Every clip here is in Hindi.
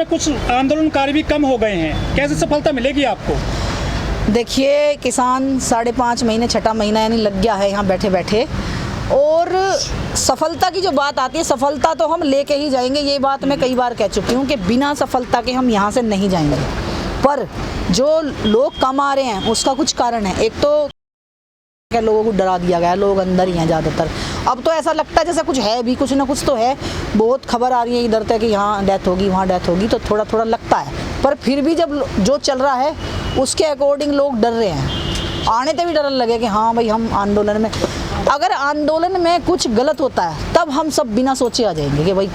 में कुछ आंदोलनकारी भी कम हो गए हैं, कैसे सफलता मिलेगी आपको? देखिए, किसान 5.5 महीने, छठा महीना यानी लग गया है यहाँ बैठे बैठे, और सफलता की जो बात आती है, सफलता तो हम लेके ही जाएंगे। ये बात मैं कई बार कह चुकी हूँ कि बिना सफलता के हम यहाँ से नहीं जाएंगे। पर जो लोग कम आ रहे हैं उसका कुछ कारण है। एक तो लोगों को डरा दिया गया है, लोग अंदर ही हैं ज़्यादातर। अब तो ऐसा लगता है जैसे कुछ है भी, कुछ ना कुछ तो है। बहुत खबर आ रही है इधर तक कि यहाँ डेथ होगी, वहाँ डेथ होगी, तो थोड़ा थोड़ा लगता है। पर फिर भी जब जो चल रहा है उसके अकॉर्डिंग लोग डर रहे हैं। आने तक भी डर लगे कि हाँ भाई, हम आंदोलन में, अगर आंदोलन में कुछ गलत होता है तब हम सब बिना सोचे आ जाएंगे कि भाई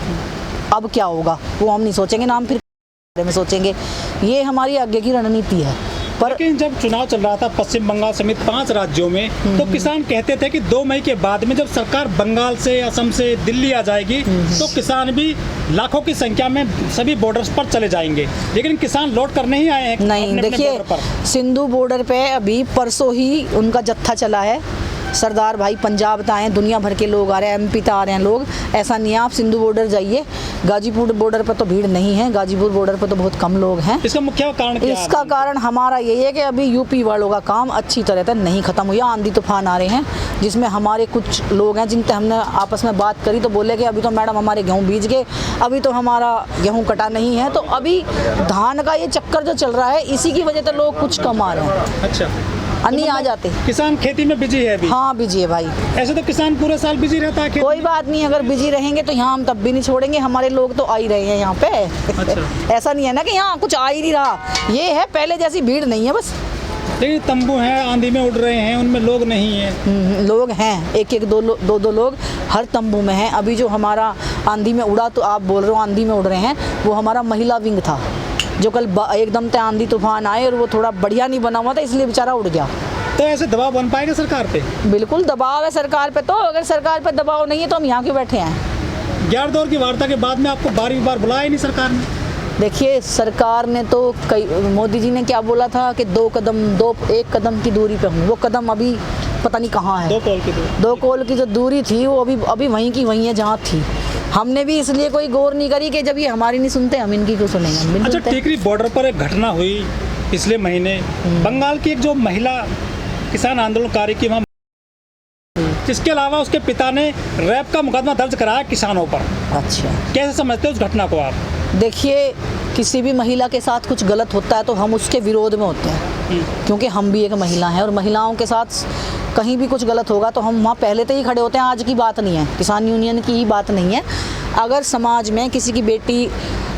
अब क्या होगा, वो हम नहीं सोचेंगे ना, हम फिर बारे में सोचेंगे। ये हमारी आगे की रणनीति है। पर लेकिन जब चुनाव चल रहा था पश्चिम बंगाल समेत 5 राज्यों में, तो किसान कहते थे कि 2 मई के बाद में जब सरकार बंगाल से, असम से दिल्ली आ जाएगी तो किसान भी लाखों की संख्या में सभी बॉर्डर्स पर चले जाएंगे। लेकिन किसान लौट कर नहीं आए हैं। नहीं, देखिए, सिंधु बॉर्डर पे अभी परसों ही उनका जत्था चला है। सरदार भाई पंजाब तक आए, दुनिया भर के लोग आ रहे हैं, MP तक आ रहे हैं लोग। ऐसा नहीं है, आप सिंधु बॉर्डर जाइए, गाजीपुर बॉर्डर पर तो भीड़ नहीं है, गाजीपुर बॉर्डर पर तो बहुत कम लोग हैं। इसका मुख्य कारण क्या है? इसका कारण हमारा यही है कि अभी यूपी वालों का काम अच्छी तरह से नहीं खत्म हुआ। आंधी तूफान आ रहे हैं जिसमें हमारे कुछ लोग हैं जिनसे हमने आपस में बात करी तो बोले कि अभी तो मैडम हमारे गेहूँ बीज गए, अभी तो हमारा गेहूँ कटा नहीं है। तो अभी धान का ये चक्कर जो चल रहा है, इसी की वजह से लोग कुछ कम आ रहे हैं। अच्छा, अन्य आ जाते। किसान खेती में बिजी है अभी? हाँ, बिजी है भाई। ऐसे तो किसान पूरे साल बिजी रहता है। कोई बात नहीं, अगर बिजी रहेंगे तो यहाँ हम तब भी नहीं छोड़ेंगे। हमारे लोग तो आ ही रहे हैं यहाँ पे। अच्छा। ऐसा नहीं है ना कि यहाँ कुछ आ ही नहीं रहा। ये है, पहले जैसी भीड़ नहीं है बस। लेकिन तंबू हैं, आंधी में उड़ रहे हैं, उनमें लोग नहीं हैं। लोग हैं, एक एक दो लोग हर तंबू में हैं। अभी जो हमारा आंधी में उड़ा, तो आप बोल रहे हो आंधी में उड़ रहे हैं, वो हमारा महिला विंग था जो कल एकदम से आंधी तूफान आए और वो थोड़ा बढ़िया नहीं बना हुआ था, इसलिए बेचारा उड़ गया। तो ऐसे दबाव बन पाएगा सरकार पे? बिल्कुल दबाव है सरकार पे। तो अगर सरकार पे दबाव नहीं है तो हम यहाँ क्यों बैठे हैं? 11 दौर की वार्ता के बाद में आपको 12वीं बार बुलाया ही नहीं सरकार ने। देखिए, सरकार ने तो मोदी जी ने क्या बोला था कि 1 कदम की दूरी पे हूँ। वो कदम अभी पता नहीं कहाँ है। 2 कॉल की दूरी। 2 कॉल की जो दूरी थी वो अभी वहीं की वहीं है जहाँ थी। हमने भी इसलिए कोई गौर नहीं करी कि जब ये हमारी नहीं सुनते हम इनकी क्यों सुनेंगे। अच्छा, टिकरी बॉर्डर पर एक घटना हुई पिछले महीने, बंगाल की एक जो महिला किसान आंदोलनकारी की वहाँ, इसके अलावा उसके पिता ने रेप का मुकदमा दर्ज कराया किसानों पर। अच्छा, कैसे समझते हो उस घटना को आप? देखिए, किसी भी महिला के साथ कुछ गलत होता है तो हम उसके विरोध में होते हैं, क्योंकि हम भी एक महिला हैं और महिलाओं के साथ कहीं भी कुछ गलत होगा तो हम वहाँ पहले से ही खड़े होते हैं। आज की बात नहीं है, किसान यूनियन की ही बात नहीं है। अगर समाज में किसी की बेटी,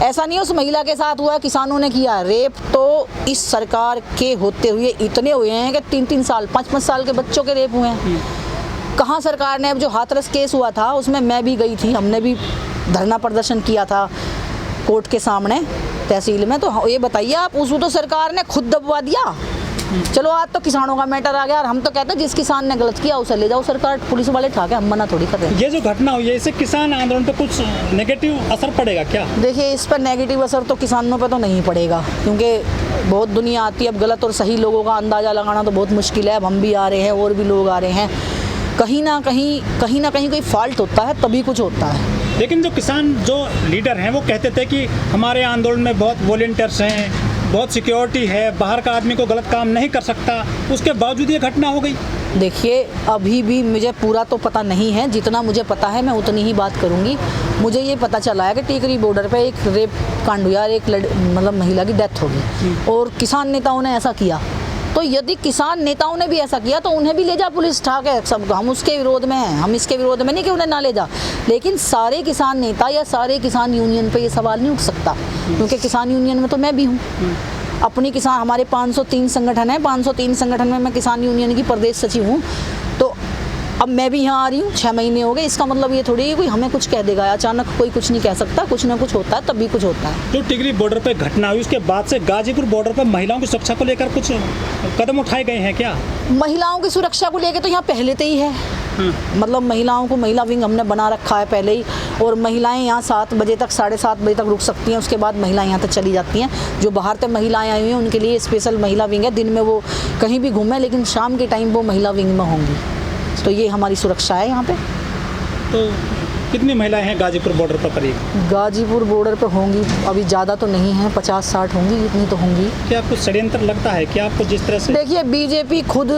ऐसा नहीं है उस महिला के साथ हुआ है, किसानों ने किया है रेप, तो इस सरकार के होते हुए इतने हुए हैं कि 3-3 साल, 5-5 साल के बच्चों के रेप हुए हैं। कहाँ सरकार ने, अब जो हाथरस केस हुआ था उसमें मैं भी गई थी, हमने भी धरना प्रदर्शन किया था कोर्ट के सामने तहसील में। तो ये बताइए आप, उसको तो सरकार ने खुद दबवा दिया। चलो, आज तो किसानों का मैटर आ गया और हम तो कहते हैं जिस किसान ने गलत किया उसे ले जाओ, सरकार पुलिस वाले ठाके, हम मना थोड़ी कर रहे हैं। ये जो घटना हुई है, इससे किसान आंदोलन पे कुछ नेगेटिव असर पड़ेगा क्या? देखिए, इस पर नेगेटिव असर तो किसानों पे तो नहीं पड़ेगा, क्योंकि बहुत दुनिया आती है। अब गलत और सही लोगों का अंदाज़ा लगाना तो बहुत मुश्किल है। अब हम भी आ रहे हैं और भी लोग आ रहे हैं, कहीं ना कहीं कोई फॉल्ट होता है तभी कुछ होता है। लेकिन जो किसान जो लीडर हैं वो कहते थे कि हमारे आंदोलन में बहुत वॉलंटियर्स हैं, बहुत सिक्योरिटी है, बाहर का आदमी को गलत काम नहीं कर सकता, उसके बावजूद ये घटना हो गई। देखिए, अभी भी मुझे पूरा तो पता नहीं है, जितना मुझे पता है मैं उतनी ही बात करूंगी। मुझे ये पता चला है कि टिकरी बॉर्डर पे एक रेप कांड हुआ, एक मतलब महिला की डेथ हो गई और किसान नेताओं ने ऐसा किया। तो यदि किसान नेताओं ने भी ऐसा किया तो उन्हें भी ले जा पुलिस ठाके, सब हम उसके विरोध में हैं, हम इसके विरोध में नहीं कि उन्हें ना ले जा। लेकिन सारे किसान नेता या सारे किसान यूनियन पे ये सवाल नहीं उठ सकता, क्योंकि किसान यूनियन में तो मैं भी हूँ। अपनी किसान, हमारे 503 संगठन है, 503 संगठन में मैं किसान यूनियन की प्रदेश सचिव हूँ। तो अब मैं भी यहाँ आ रही हूँ, 6 महीने हो गए। इसका मतलब ये थोड़ी है कोई हमें कुछ कह देगा, अचानक कोई कुछ नहीं कह सकता, कुछ ना कुछ होता है तभी कुछ होता है। जो टिकरी बॉर्डर पे घटना हुई उसके बाद से गाजीपुर बॉर्डर पर महिलाओं की सुरक्षा को लेकर कुछ कदम उठाए गए हैं क्या? महिलाओं की सुरक्षा को लेकर तो यहाँ पहले से ही है। मतलब महिलाओं को महिला विंग हमने बना रखा है पहले ही, और महिलाएं यहाँ 7 बजे तक, 7:30 बजे तक रुक सकती हैं। उसके बाद महिलाएं यहाँ तक चली जाती हैं। जो बाहर से महिलाएं आई हुई हैं उनके लिए स्पेशल महिला विंग है। दिन में वो कहीं भी घूमें, लेकिन शाम के टाइम वो महिला विंग में होंगी। तो ये हमारी सुरक्षा है यहाँ पे। तो कितनी महिलाएं हैं गाजीपुर बॉर्डर पर करीब? गाजीपुर बॉर्डर पे होंगी, अभी ज़्यादा तो नहीं है, 50-60 होंगी, इतनी तो होंगी। क्या कुछ षड्यंत्र लगता है क्या आपको जिस तरह से? देखिए, बीजेपी खुद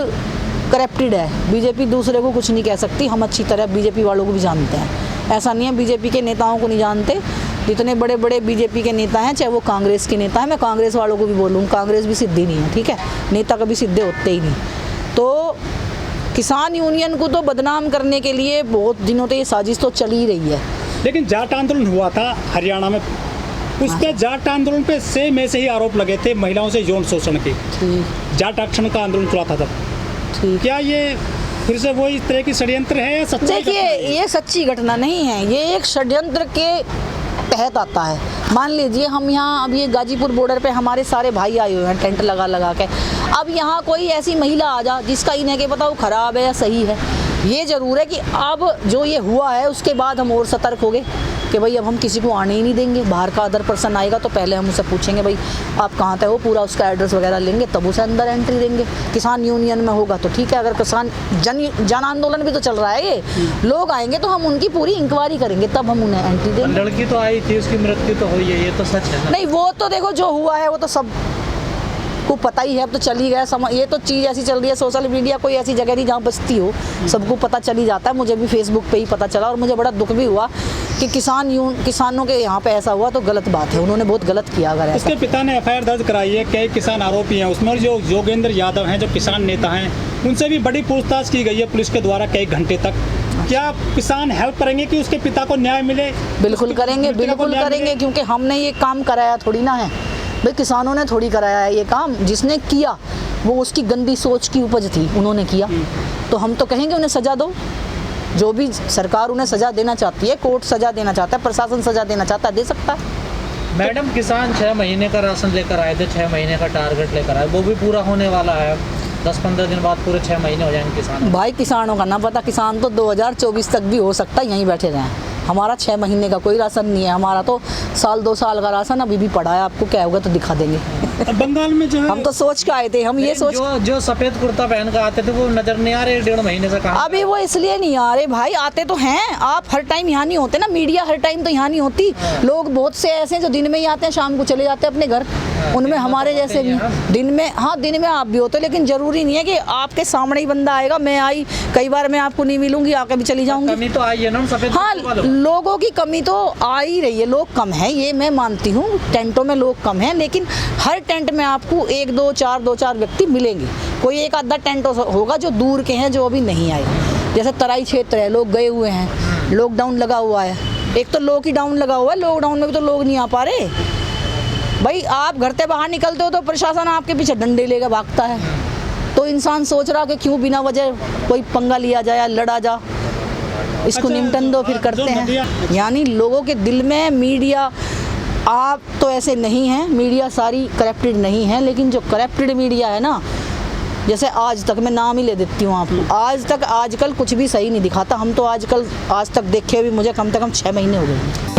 करप्टेड है, बीजेपी दूसरे को कुछ नहीं कह सकती। हम अच्छी तरह बीजेपी वालों को भी जानते हैं, ऐसा नहीं है बीजेपी के नेताओं को नहीं जानते। जितने बड़े बड़े बीजेपी के नेता हैं, चाहे वो कांग्रेस के नेता हैं, मैं कांग्रेस वालों को भी बोलूँ, कांग्रेस भी सिद्धि नहीं है, ठीक है, नेता कभी सीधे होते ही नहीं। तो किसान यूनियन को तो बदनाम करने के लिए बहुत दिनों से ये साजिश तो चल ही रही है। लेकिन जाट आंदोलन हुआ था हरियाणा में, उस पे जाट आंदोलन पे सेम ऐसे ही आरोप लगे थे महिलाओं से यौन शोषण के। जाट आरक्षण का आंदोलन चला था तब। क्या ये फिर से वही तरह की षड्यंत्र है या सच्चाई? देखिए, ये सच्ची घटना नहीं है, ये एक षड्यंत्र के तहत आता है। मान लीजिए हम यहाँ अब ये गाजीपुर बॉर्डर पे हमारे सारे भाई आए हुए हैं टेंट लगा लगा के। अब यहाँ कोई ऐसी महिला आ जा जिसका इन्हें के पता वो खराब है या सही है। ये ज़रूर है कि अब जो ये हुआ है उसके बाद हम और सतर्क हो गए कि भाई अब हम किसी को आने ही नहीं देंगे। बाहर का अदर पर्सन आएगा तो पहले हम उससे पूछेंगे भाई आप कहाँ थे हो, पूरा उसका एड्रेस वगैरह लेंगे, तब उसे अंदर एंट्री देंगे। किसान यूनियन में होगा तो ठीक है, अगर किसान जन आंदोलन भी तो चल रहा है, ये लोग आएंगे तो हम उनकी पूरी इंक्वायरी करेंगे, तब हम उन्हें एंट्री देंगे। लड़की तो आई थी, उसकी मृत्यु तो हुई है, ये तो सच है ना? नहीं, वो तो देखो जो हुआ है वो तो सब को पता ही है, अब तो चल ही गया। ये तो चीज़ ऐसी चल रही है, सोशल मीडिया कोई ऐसी जगह नहीं जहाँ बचती हो, सबको पता चल ही जाता है। मुझे भी फेसबुक पे ही पता चला और मुझे बड़ा दुख भी हुआ कि किसानों के यहाँ पे ऐसा हुआ, तो गलत बात है, उन्होंने बहुत गलत किया। अगर ऐसा उसके पिता ने एफआईआर दर्ज कराई है, कई किसान आरोपी हैं उसमें, और जो योगेंद्र यादव हैं जो किसान नेता हैं उनसे भी बड़ी पूछताछ की गई है पुलिस के द्वारा कई घंटे तक। क्या किसान हेल्प करेंगे कि उसके पिता को न्याय मिले? बिल्कुल करेंगे, बिल्कुल करेंगे, क्योंकि हमने ये काम कराया थोड़ी ना है भाई, किसानों ने थोड़ी कराया है ये काम। जिसने किया वो उसकी गंदी सोच की उपज थी, उन्होंने किया, तो हम तो कहेंगे उन्हें सज़ा दो। जो भी सरकार उन्हें सज़ा देना चाहती है, कोर्ट सज़ा देना चाहता है, प्रशासन सज़ा देना चाहता है, दे सकता है। मैडम, किसान 6 महीने का राशन लेकर आए थे, 6 महीने का टारगेट लेकर आए, वो भी पूरा होने वाला है। 10-15 दिन बाद पूरे 6 महीने हो जाएंगे किसान। भाई किसानों का ना पता, किसान तो 2024 तक भी हो सकता है यहीं बैठे रहें। हमारा 6 महीने का कोई राशन नहीं है, हमारा तो 1-2 साल का राशन अभी भी पड़ा है। आपको क्या होगा तो दिखा देंगे। बंगाल में जो है, हम तो सोच के आए थे, हम ये सोच जो सफेद कुर्ता पहन कर आते थे वो नजर नहीं आ रहे 1.5 महीने से। कहाँ अभी वो इसलिए नहीं आ रहे भाई, आते तो हैं। आप हर टाइम यहाँ नहीं होते ना, मीडिया हर टाइम तो यहाँ नहीं होती। लोग बहुत से ऐसे हैं जो दिन में ही आते हैं, शाम को चले जाते हैं अपने घर। उनमें हमारे जैसे भी दिन में, हाँ दिन में आप भी होते, लेकिन जरूरी नहीं है कि आपके सामने ही बंदा आएगा। मैं आई कई बार, मैं आपको नहीं मिलूंगी, आके भी चली जाऊंगी। कमी तो आई है ना सफेद। हाँ, लोगों की कमी तो आ ही रही है, लोग कम हैं, ये मैं मानती हूँ। टेंटों में लोग कम हैं, लेकिन हर टेंट में आपको 1-2-4 व्यक्ति मिलेंगे। कोई एक आधा टेंट होगा जो दूर के हैं, जो अभी नहीं आए। जैसे तराई क्षेत्र है, लोग गए हुए हैं, लॉकडाउन लगा हुआ है। एक तो लॉकडाउन लगा हुआ है, लॉकडाउन में भी तो लोग नहीं आ पा रहे। भाई आप घर से बाहर निकलते हो तो प्रशासन आपके पीछे डंडे लेकर भागता है, तो इंसान सोच रहा कि क्यों बिना वजह कोई पंगा लिया जाए या लड़ा जा, इसको निपटन दो, फिर करते हैं। यानी लोगों के दिल में मीडिया, आप तो ऐसे नहीं हैं, मीडिया सारी करप्टेड नहीं है, लेकिन जो करप्टेड मीडिया है ना, जैसे आज तक, मैं नाम ही ले देती हूँ आपको, आजकल कुछ भी सही नहीं दिखाता। हम तो आज तक देखे भी मुझे कम से कम 6 महीने हो गए।